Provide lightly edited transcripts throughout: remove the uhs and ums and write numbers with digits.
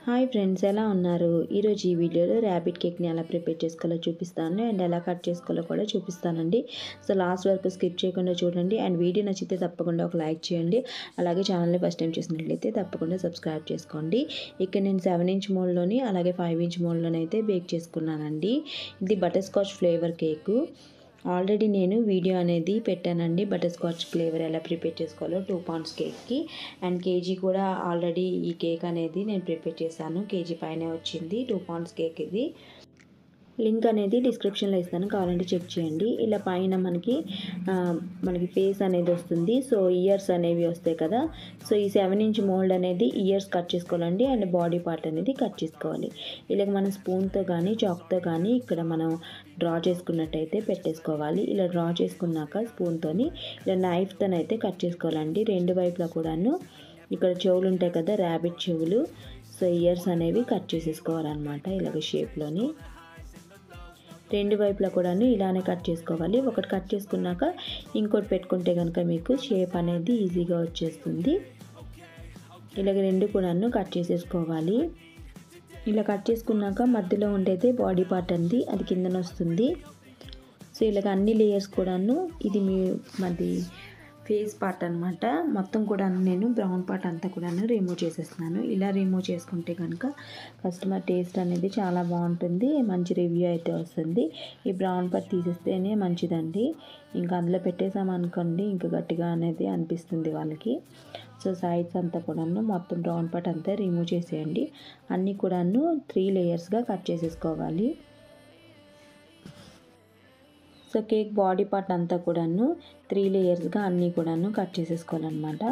Hi friends, ఎలా ఉన్నారు? ఈరోజు ఈ వీడియోలో ర్యాబిట్ కేక్ని ఎలా ప్రిపేర్ చేసుకోవాలో చూపిస్తాను అండ్ ఎలా కట్ చేసుకోవాలో కూడా చూపిస్తానండి. సో లాస్ట్ వరకు స్కిప్ చేయకుండా చూడండి అండ్ వీడియో నచ్చితే తప్పకుండా ఒక లైక్ చేయండి. అలాగే ఛానల్ని ఫస్ట్ టైం చూసినట్లయితే తప్పకుండా సబ్స్క్రైబ్ చేసుకోండి. ఇక్కడ నేను 7 ఇంచ్ మోల్డ్లోని అలాగే 5 ఇంచ్ మోల్డ్లోని అయితే బేక్ చేసుకున్నానండి. ఇది butter scotch flavour cake. Already నేను వీడియో అనేది పెట్టానండి, బటర్ స్కాచ్ ఫ్లేవర్ ఎలా ప్రిపేర్ చేసుకోవాలో 2 పౌండ్స్ కేక్కి. అండ్ కేజీ కూడా ఆల్రెడీ ఈ కేక్ అనేది నేను ప్రిపేర్ చేశాను. కేజీ పైనే వచ్చింది 2 పౌండ్స్ కేక్. ఇది లింక్ అనేది డిస్క్రిప్షన్లో ఇస్తాను, కావాలంటే చెక్ చేయండి. ఇలా పైన మనకి ఫేస్ అనేది వస్తుంది. సో ఇయర్స్ అనేవి వస్తాయి కదా. సో ఈ 7 ఇంచ్ మోల్డ్ అనేది ఇయర్స్ కట్ చేసుకోవాలండి అండ్ బాడీ పార్ట్ అనేది కట్ చేసుకోవాలి. ఇలా మనం స్పూన్తో కానీ చాక్తో కానీ ఇక్కడ మనం డ్రా చేసుకున్నట్టయితే పెట్టేసుకోవాలి. ఇలా డ్రా చేసుకున్నాక స్పూన్తోని ఇలా నైఫ్తోనైతే కట్ చేసుకోవాలండి రెండు వైపులా కూడాను. ఇక్కడ చెవులు ఉంటాయి కదా, ర్యాబిట్ చెవులు. సో ఇయర్స్ అనేవి కట్ చేసేసుకోవాలన్నమాట ఇలాగ షేప్లోని. రెండు వైపులా కూడాను ఇలానే కట్ చేసుకోవాలి. ఒకటి కట్ చేసుకున్నాక ఇంకోటి పెట్టుకుంటే కనుక మీకు షేప్ అనేది ఈజీగా వచ్చేస్తుంది. ఇలాగ రెండు కూడాను కట్ చేసేసుకోవాలి. ఇలా కట్ చేసుకున్నాక మధ్యలో ఉండేది బాడీ పార్ట్ అండి, అది కిందన వస్తుంది. సో ఇలాగ అన్ని లేయర్స్ కూడాను ఇది మాది ఫేస్ పార్ట్ అనమాట. మొత్తం కూడా నేను బ్రౌన్ పార్ట్ అంతా కూడా రిమూవ్ చేసేస్తున్నాను. ఇలా రిమూవ్ చేసుకుంటే కనుక కస్టమర్ టేస్ట్ అనేది చాలా బాగుంటుంది, మంచి రివ్యూ అయితే వస్తుంది. ఈ బ్రౌన్ పార్ట్ తీసేస్తేనే మంచిదండి. ఇంకా అందులో పెట్టేసామనుకోండి ఇంకా గట్టిగా అనేది అనిపిస్తుంది వాళ్ళకి. సో సైడ్స్ అంతా కూడాను మొత్తం బ్రౌన్ పార్ట్ అంతా రిమూవ్ చేసేయండి. అన్నీ కూడాను 3 లేయర్స్గా కట్ చేసేసుకోవాలి. సో కేక్ బాడీ పార్ట్ అంతా కూడాను 3 లేయర్స్గా అన్నీ కూడాను కట్ చేసేసుకోవాలన్నమాట.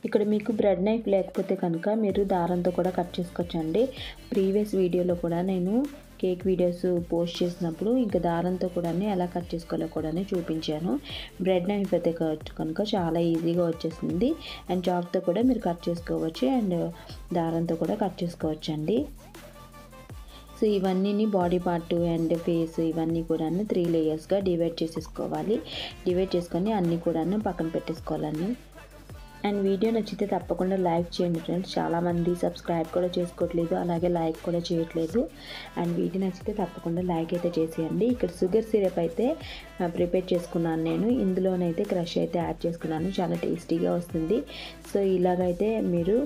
ఇక్కడ మీకు బ్రెడ్ నైఫ్ లేకపోతే కనుక మీరు దారంతో కూడా కట్ చేసుకోవచ్చండి. ప్రీవియస్ వీడియోలో కూడా నేను కేక్ వీడియోస్ పోస్ట్ చేసినప్పుడు ఇంకా దారంతో కూడా ఎలా కట్ చేసుకోవాలో కూడా చూపించాను. బ్రెడ్ నైఫ్ అయితే కనుక చాలా ఈజీగా వచ్చేసింది. అండ్ చాక్తో కూడా మీరు కట్ చేసుకోవచ్చు అండ్ దారంతో కూడా కట్ చేసుకోవచ్చు అండి. సో ఇవన్నీ బాడీ పార్ట్ అండ్ ఫేస్ ఇవన్నీ కూడా 3 లేయర్స్గా డివైడ్ చేసేసుకోవాలి. డివైడ్ చేసుకొని అన్నీ కూడా పక్కన పెట్టేసుకోవాలండి. అండ్ వీడియో నచ్చితే తప్పకుండా లైక్ చేయండి ఫ్రెండ్స్. చాలామంది సబ్స్క్రైబ్ కూడా చేసుకోవట్లేదు, అలాగే లైక్ కూడా చేయట్లేదు. అండ్ వీడియో నచ్చితే తప్పకుండా లైక్ అయితే చేసేయండి. ఇక్కడ షుగర్ సిరప్ అయితే ప్రిపేర్ చేసుకున్నాను నేను. ఇందులోనైతే క్రష్ అయితే యాడ్ చేసుకున్నాను, చాలా టేస్టీగా వస్తుంది. సో ఇలాగైతే మీరు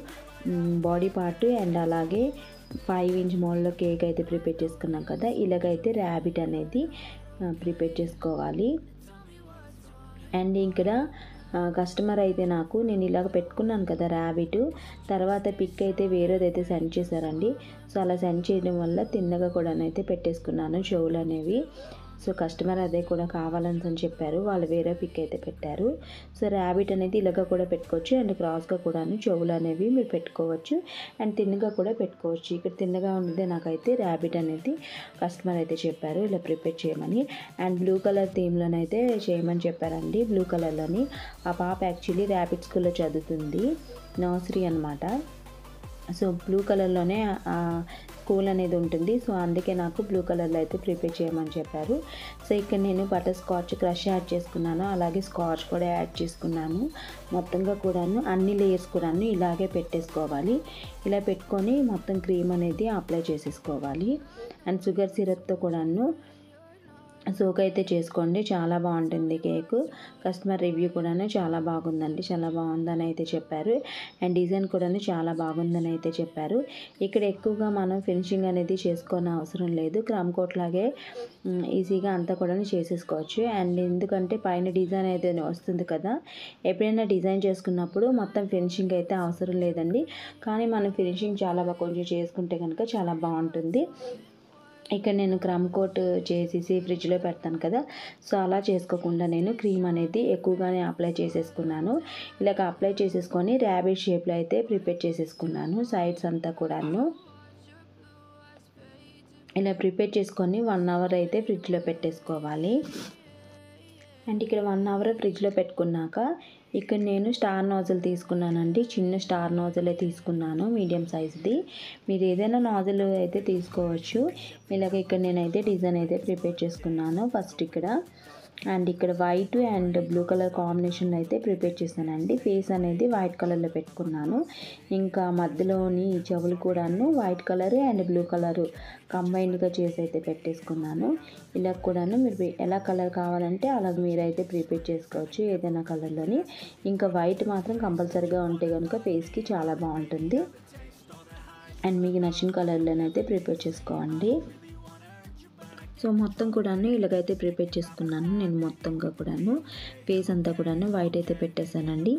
బాడీ పార్ట్ అండ్ అలాగే 5 ఇంచ్ మోల్డ్లో కేక్ అయితే ప్రిపేర్ చేసుకున్నాం కదా, ఇలాగైతే ర్యాబిట్ అనేది ప్రిపేర్ చేసుకోవాలి. అండ్ ఇక్కడ కస్టమర్ అయితే నేను ఇలాగ పెట్టుకున్నాను కదా ర్యాబిట్, తర్వాత పిక్ అయితే వేరేదైతే సెండ్ చేశారండి. సో అలా సెండ్ చేయడం వల్ల తిన్నగా కూడా అయితే పెట్టేసుకున్నాను చెవులు అనేవి. సో కస్టమర్ అదే కూడా కావాలని చెప్పారు, వాళ్ళు వేరే పిక్ అయితే పెట్టారు. సో ర్యాబిట్ అనేది ఇలాగ కూడా పెట్టుకోవచ్చు అండ్ క్రాస్గా కూడా చెవులు అనేవి మీరు పెట్టుకోవచ్చు అండ్ తిన్నగా కూడా పెట్టుకోవచ్చు. ఇక్కడ తిన్నగా ఉన్నదే నాకైతే ర్యాబిట్ అనేది కస్టమర్ అయితే చెప్పారు ఇలా ప్రిపేర్ చేయమని. అండ్ బ్లూ కలర్ థీమ్లోనైతే చేయమని చెప్పారండి. బ్లూ కలర్లోని ఆ పాప యాక్చువల్లీ ర్యాబిట్ స్కూల్లో చదువుతుంది, నర్సరీ అనమాట. సో బ్లూ కలర్లోనే స్కూల్ అనేది ఉంటుంది. సో అందుకే నాకు బ్లూ కలర్లో అయితే ప్రిపేర్ చేయమని చెప్పారు. సో ఇక్కడ నేను బటర్ స్కాచ్ క్రష్ యాడ్ చేసుకున్నాను, అలాగే స్కాచ్ కూడా యాడ్ చేసుకున్నాను. మొత్తంగా కూడాను అన్ని లేయర్స్ కూడాను ఇలాగే పెట్టేసుకోవాలి. ఇలా పెట్టుకొని మొత్తం క్రీమ్ అనేది అప్లై చేసేసుకోవాలి. అండ్ షుగర్ సిరప్తో కూడాను సోక్ అయితే చేసుకోండి, చాలా బాగుంటుంది కేక్. కస్టమర్ రివ్యూ కూడా చాలా బాగుందండి, చాలా బాగుందని అయితే చెప్పారు. అండ్ డిజైన్ కూడా చాలా బాగుందని అయితే చెప్పారు. ఇక్కడ ఎక్కువగా మనం ఫినిషింగ్ అనేది చేసుకోని అవసరం లేదు, క్రమ్ కోట్ లాగే ఈజీగా అంతా కూడా చేసేసుకోవచ్చు. అండ్ ఎందుకంటే పైన డిజైన్ అయితే వస్తుంది కదా, ఎప్పుడైనా డిజైన్ చేసుకున్నప్పుడు మొత్తం ఫినిషింగ్ అయితే అవసరం లేదండి. కానీ మనం ఫినిషింగ్ చాలా కొంచెం చేసుకుంటే కనుక చాలా బాగుంటుంది. ఇక్కడ నేను క్రమ్ కోట్ చేసేసి ఫ్రిడ్జ్లో పెడతాను కదా, సో అలా చేసుకోకుండా నేను క్రీమ్ అనేది ఎక్కువగానే అప్లై చేసేసుకున్నాను. ఇలాగ అప్లై చేసేసుకొని ర్యాబిట్ షేప్లో అయితే ప్రిపేర్ చేసేసుకున్నాను. సైడ్స్ అంతా కూడాను ఇలా ప్రిపేర్ చేసుకొని 1 అవర్ అయితే ఫ్రిడ్జ్లో పెట్టేసుకోవాలి. అండ్ ఇక్కడ 1 అవర్ ఫ్రిడ్జ్లో పెట్టుకున్నాక ఇక్కడ నేను స్టార్ నోజల్ తీసుకున్నానండి, చిన్న స్టార్ నోజలే తీసుకున్నాను, మీడియం సైజ్ది. మీరు ఏదైనా నోజల్ అయితే తీసుకోవచ్చు. ఇలాగ ఇక్కడ నేనైతే డిజైన్ అయితే ప్రిపేర్ చేసుకున్నాను. ఫస్ట్ ఇక్కడ అండ్ ఇక్కడ white and blue colour combination అయితే ప్రిపేర్ చేశానండి. ఫేస్ అనేది వైట్ కలర్లో పెట్టుకున్నాను. ఇంకా మధ్యలోని చెవులు కూడాను white colour and blue colour కంబైన్డ్గా చేసి అయితే పెట్టేసుకున్నాను. ఇలా కూడాను మీరు ఎలా కలర్ కావాలంటే అలా మీరైతే ప్రిపేర్ చేసుకోవచ్చు ఏదైనా కలర్లోని. ఇంకా వైట్ మాత్రం కంపల్సరీగా ఉంటే కనుక ఫేస్కి చాలా బాగుంటుంది. అండ్ మీకు నచ్చిన కలర్లోనైతే ప్రిపేర్ చేసుకోండి. సో మొత్తం కూడాను ఇలాగైతే ప్రిపేర్ చేసుకున్నాను నేను. మొత్తంగా కూడాను ఫేస్ అంతా కూడాను వైట్ అయితే పెట్టేశానండి.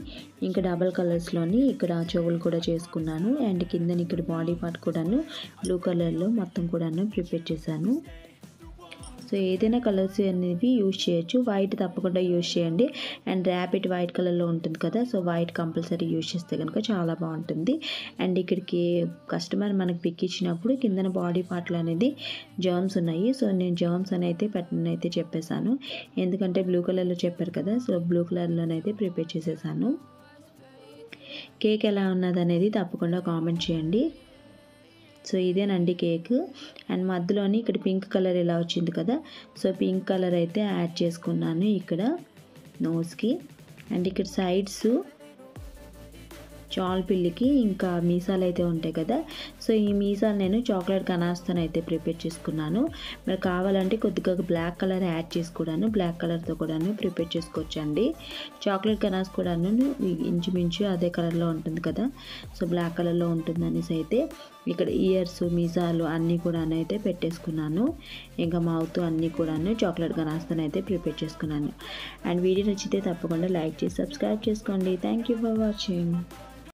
ఇంకా డబల్ కలర్స్లోని ఇక్కడ చెవులు కూడా చేసుకున్నాను. అండ్ కిందని ఇక్కడ బాడీ పార్ట్ కూడాను బ్లూ కలర్లో మొత్తం కూడాను ప్రిపేర్ చేశాను. సో ఏదైనా కలర్స్ అనేవి యూజ్ చేయొచ్చు. వైట్ తప్పకుండా యూజ్ చేయండి. అండ్ ర్యాపిడ్ వైట్ కలర్లో ఉంటుంది కదా, సో వైట్ కంపల్సరీ యూజ్ చేస్తే కనుక చాలా బాగుంటుంది. అండ్ ఇక్కడికి కస్టమర్ మనకి పిక్ ఇచ్చినప్పుడు కిందన బాడీ పార్ట్లో అనేది జర్మ్స్ ఉన్నాయి. సో నేను జర్మ్స్ అని అయితే పెట్టనైతే చెప్పేశాను. ఎందుకంటే బ్లూ కలర్లో చెప్పారు కదా, సో బ్లూ కలర్లోనైతే ప్రిపేర్ చేసేసాను. కేక్ ఎలా ఉన్నదనేది తప్పకుండా కామెంట్ చేయండి. సో ఇదేనండి కేక్. అండ్ మధ్యలోని ఇక్కడ పింక్ కలర్ ఇలా వచ్చింది కదా, సో పింక్ కలర్ అయితే యాడ్ చేసుకున్నాను ఇక్కడ నోస్కి. అండ్ ఇక్కడ సైడ్స్ చాల్ పిల్లికి ఇంకా మీసాలు అయితే ఉంటాయి కదా, సో ఈ మీసాలు నేను చాక్లెట్ గనాస్తో అయితే ప్రిపేర్ చేసుకున్నాను. మరి కావాలంటే కొద్దిగా బ్లాక్ కలర్ యాడ్ చేసుకోవడాను, బ్లాక్ కలర్తో కూడాను ప్రిపేర్ చేసుకోవచ్చండి. చాక్లెట్ గనాస్ కూడాను ఇంచుమించు అదే కలర్లో ఉంటుంది కదా, సో బ్లాక్ కలర్లో ఉంటుంది అనేసి అయితే ఇక్కడ ఇయర్స్ మీసాలు అన్నీ కూడా అయితే పెట్టేసుకున్నాను. ఇంకా మౌత్ అన్నీ కూడాను చాక్లెట్ గనాస్తో అయితే ప్రిపేర్ చేసుకున్నాను. అండ్ వీడియో నచ్చితే తప్పకుండా లైక్ చేసి సబ్స్క్రైబ్ చేసుకోండి. Thank you for watching.